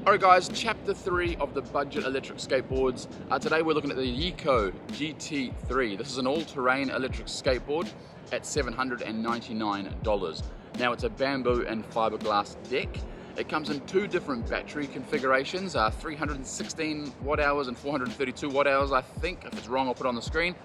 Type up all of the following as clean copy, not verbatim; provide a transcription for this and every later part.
Alright guys, chapter 3 of the budget electric skateboards. Today we're looking at the YECOO GT3. This is an all-terrain electric skateboard at $799. Now it's a bamboo and fiberglass deck. It comes in two different battery configurations, 316 watt hours and 432 watt hours, I think. If it's wrong, I'll put it on the screen.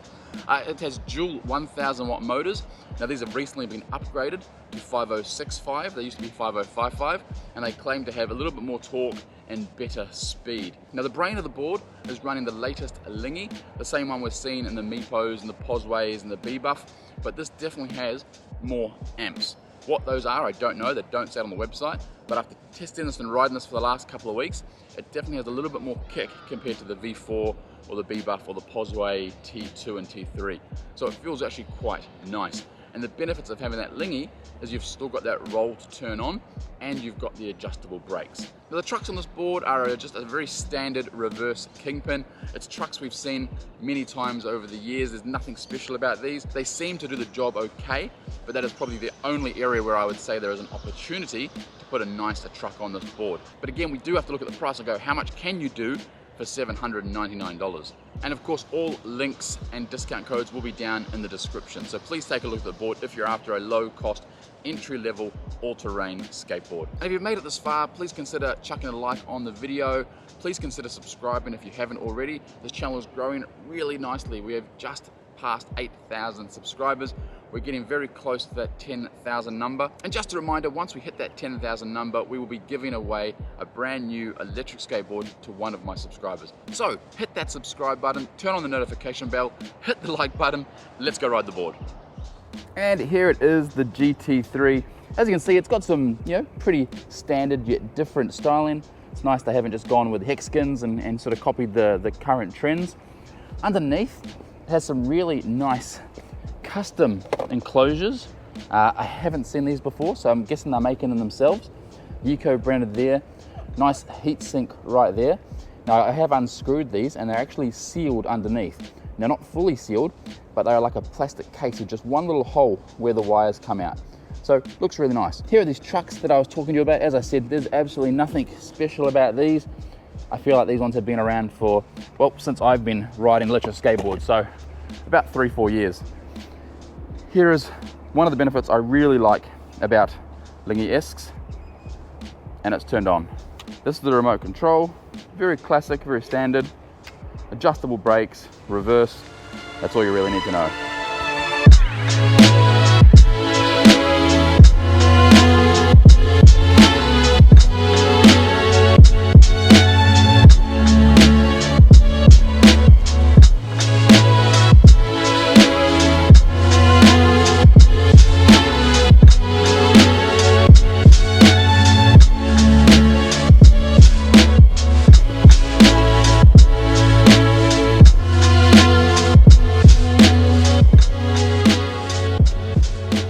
It has dual 1000 watt motors. Now these have recently been upgraded to 5065. They used to be 5055, and they claim to have a little bit more torque and better speed. Now the brain of the board is running the latest Lingy, the same one we've seen in the Meepos and the Posways and the BiBuff, but this definitely has more amps. What those are, I don't know, they don't say it on the website, but after testing this and riding this for the last couple of weeks, it definitely has a little bit more kick compared to the V4 or the BiBuff or the Posway T2 and T3. So it feels actually quite nice. And the benefits of having that Lingy is you've still got that roll to turn on and you've got the adjustable brakes. Now the trucks on this board are just a very standard reverse kingpin. It's trucks we've seen many times over the years. There's nothing special about these. They seem to do the job okay, but that is probably the only area where I would say there is an opportunity to put a nicer truck on this board. But again, we do have to look at the price and go, how much can you do for $799? And of course, all links and discount codes will be down in the description. So please take a look at the board if you're after a low-cost, entry-level, all-terrain skateboard. And if you've made it this far, please consider chucking a like on the video. Please consider subscribing if you haven't already. This channel is growing really nicely. We have just past 8,000 subscribers. We're getting very close to that 10,000 number. And just a reminder, once we hit that 10,000 number, we will be giving away a brand new electric skateboard to one of my subscribers. So hit that subscribe button, turn on the notification bell, hit the like button, let's go ride the board. And here it is, the GT3. As you can see, it's got some, pretty standard yet different styling. It's nice they haven't just gone with hex skins and sort of copied the current trends. Underneath, it has some really nice custom enclosures. I haven't seen these before, so I'm guessing they're making them themselves. YECOO branded there. Nice heat sink right there. Now I have unscrewed these and they're actually sealed underneath. Now not fully sealed, but they're like a plastic case with just one little hole where the wires come out. So looks really nice. Here are these trucks that I was talking to you about. As I said, there's absolutely nothing special about these. I feel like these ones have been around for, well, since I've been riding electric skateboards, so about 3-4 years. Here is one of the benefits I really like about Lingy-esques, and it's turned on. This is the remote control, very classic, very standard, adjustable brakes, reverse, that's all you really need to know.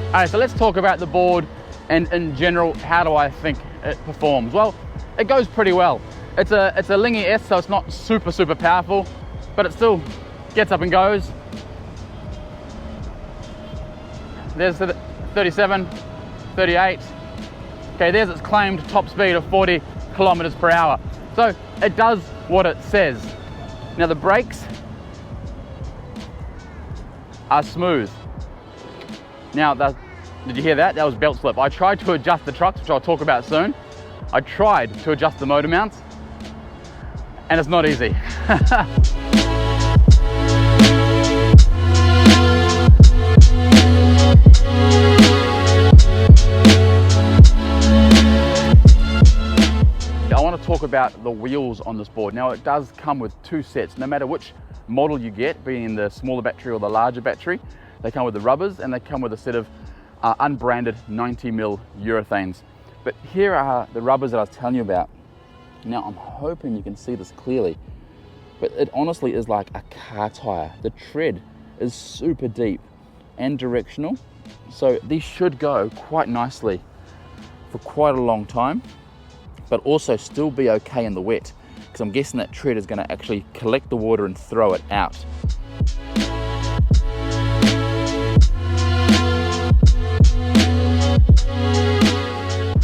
Alright, so let's talk about the board and in general, how do I think it performs? Well, it goes pretty well. It's a Lingy-esque, so it's not super powerful, but it still gets up and goes. There's the 37, 38. Okay, there's its claimed top speed of 40 kilometers per hour. So it does what it says. Now the brakes are smooth. Now, did you hear that? That was belt slip. I tried to adjust the trucks, which I'll talk about soon. I tried to adjust the motor mounts, and it's not easy. I want to talk about the wheels on this board. Now, it does come with two sets. No matter which model you get, being the smaller battery or the larger battery, they come with the rubbers and they come with a set of unbranded 90mm urethanes. But here are the rubbers that I was telling you about. Now I'm hoping you can see this clearly, but it honestly is like a car tire. The tread is super deep and directional, so these should go quite nicely for quite a long time, but also still be okay in the wet, because I'm guessing that tread is going to actually collect the water and throw it out.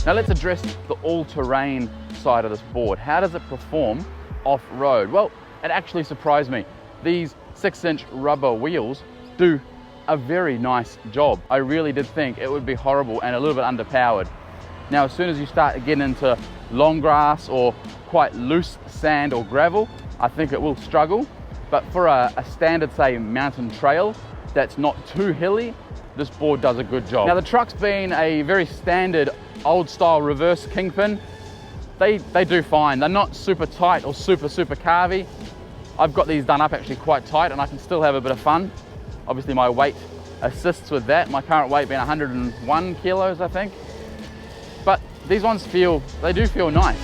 Now let's address the all-terrain side of this board. How does it perform off-road? Well, it actually surprised me. These 6-inch rubber wheels do a very nice job. I really did think it would be horrible and a little bit underpowered. Now, as soon as you start getting into long grass or quite loose sand or gravel, I think it will struggle. But for a standard, say, mountain trail that's not too hilly, this board does a good job. Now, the truck's been a very standard old style reverse kingpin. They do fine. They're not super tight or super carvy. I've got these done up actually quite tight and I can still have a bit of fun. Obviously my weight assists with that. My current weight being 101 kilos, I think. But these ones they do feel nice.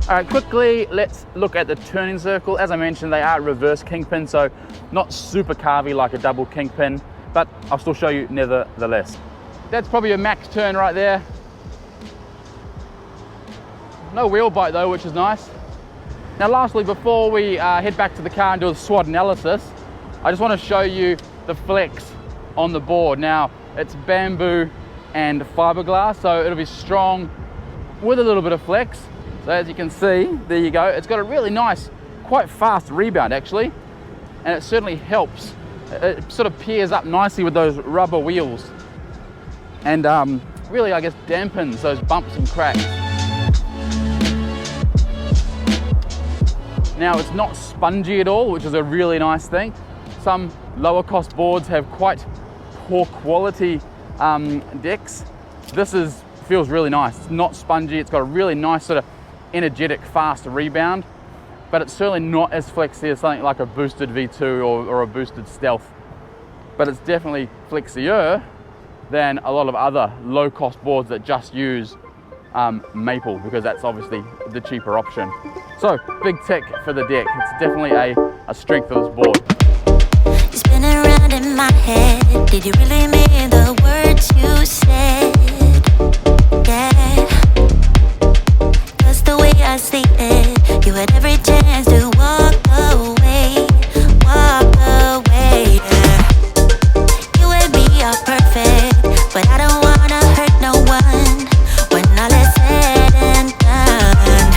All right, quickly, let's look at the turning circle. As I mentioned, they are reverse kingpin, so not super carvy like a double kingpin, but I'll still show you nevertheless. That's probably a max turn right there. No wheel bite though, which is nice. Now lastly, before we head back to the car and do a SWOT analysis, I just want to show you the flex on the board. Now, it's bamboo and fiberglass, so it'll be strong with a little bit of flex. So as you can see, there you go. It's got a really nice, quite fast rebound actually, and it certainly helps. It sort of pairs up nicely with those rubber wheels and really, I guess, dampens those bumps and cracks. Now, it's not spongy at all, which is a really nice thing. Some lower cost boards have quite poor quality decks. This feels really nice. It's not spongy. It's got a really nice sort of energetic, fast rebound, but it's certainly not as flexy as something like a boosted V2 or a boosted Stealth. But it's definitely flexier than a lot of other low-cost boards that just use maple, because that's obviously the cheaper option. So, big tick for the deck. It's definitely a strength of this board. You're spinning around in my head. Did you really mean the words you said? Yeah. The way I see it, you had every chance to walk away, yeah. You and me are perfect, but I don't wanna hurt no one when all is said and done.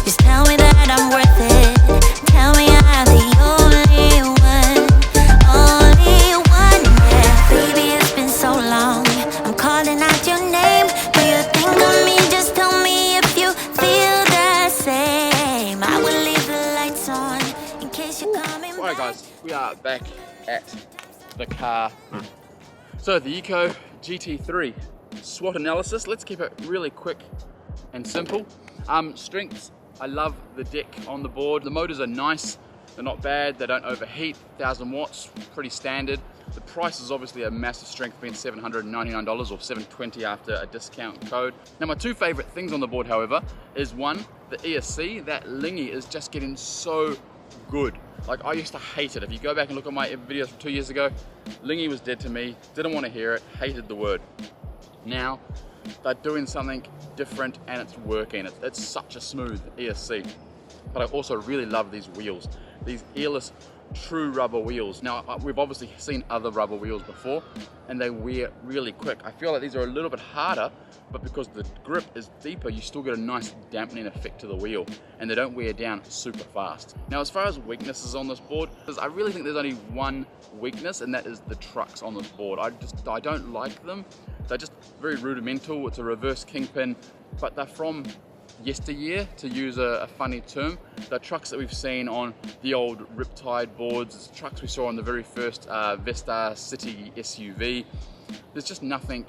Just tell me that I'm worth it, tell me I'm the only one, yeah. Baby, it's been so long, I'm calling out your name. Do you think of me? Just tell me if you feel the same. I will leave the lights on in case you're coming back. Alright guys, we are back at the car. So the YECOO GT3 SWOT analysis. Let's keep it really quick and simple. Strengths, I love the deck on the board. The motors are nice, they're not bad, they don't overheat. 1000 watts, pretty standard. The price is obviously a massive strength, being $799 or $720 after a discount code. Now, my two favorite things on the board, however, is one, the ESC. That lingy is just getting so good. Like, I used to hate it. If you go back and look at my videos from 2 years ago, lingy was dead to me, didn't want to hear it, hated the word. Now, they're doing something different and it's working. It's such a smooth ESC. But I also really love these wheels, these airless true rubber wheels. Now, we've obviously seen other rubber wheels before and they wear really quick. I feel like these are a little bit harder, but because the grip is deeper, you still get a nice dampening effect to the wheel and they don't wear down super fast. Now, as far as weaknesses on this board, I really think there's only one weakness, and that is the trucks on this board. I don't like them. They're just very rudimental. It's a reverse kingpin, but they're from yesteryear, to use a funny term. The trucks that we've seen on the old Riptide boards, trucks we saw on the very first Vesta City SUV, there's just nothing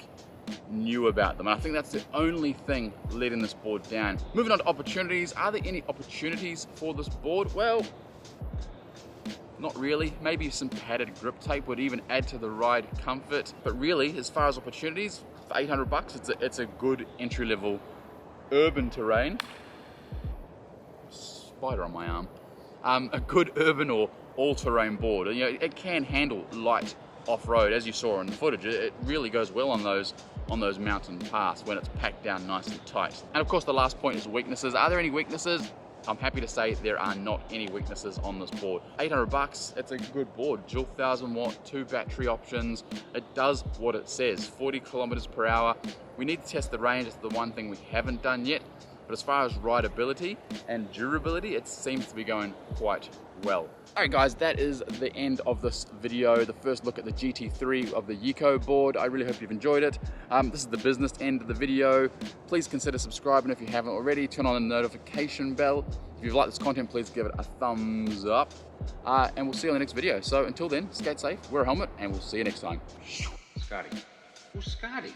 new about them, and I think that's the only thing letting this board down. Moving on to opportunities. Are there any opportunities for this board? Well, Not really. Maybe some padded grip tape would even add to the ride comfort. But really, as far as opportunities, for 800 bucks, it's a good entry-level urban terrain. Spider on my arm. A good urban or all-terrain board. You know, it can handle light off-road, as you saw in the footage. It really goes well on those mountain paths when it's packed down nice and tight. And of course, the last point is weaknesses. Are there any weaknesses? I'm happy to say there are not any weaknesses on this board. 800 bucks, it's a good board. Dual 1000 watt, 2 battery options. It does what it says, 40 kilometers per hour. We need to test the range. It's the one thing we haven't done yet. But as far as rideability and durability, it seems to be going quite well. Alright guys, that is the end of this video, the first look at the GT3 of the YECOO board. I really hope you've enjoyed it. This is the business end of the video. Please consider subscribing if you haven't already. Turn on the notification bell. If you've liked this content, please give it a thumbs up. And we'll see you on the next video. So until then, skate safe, wear a helmet, and we'll see you next time. Scotty. Who's Scotty?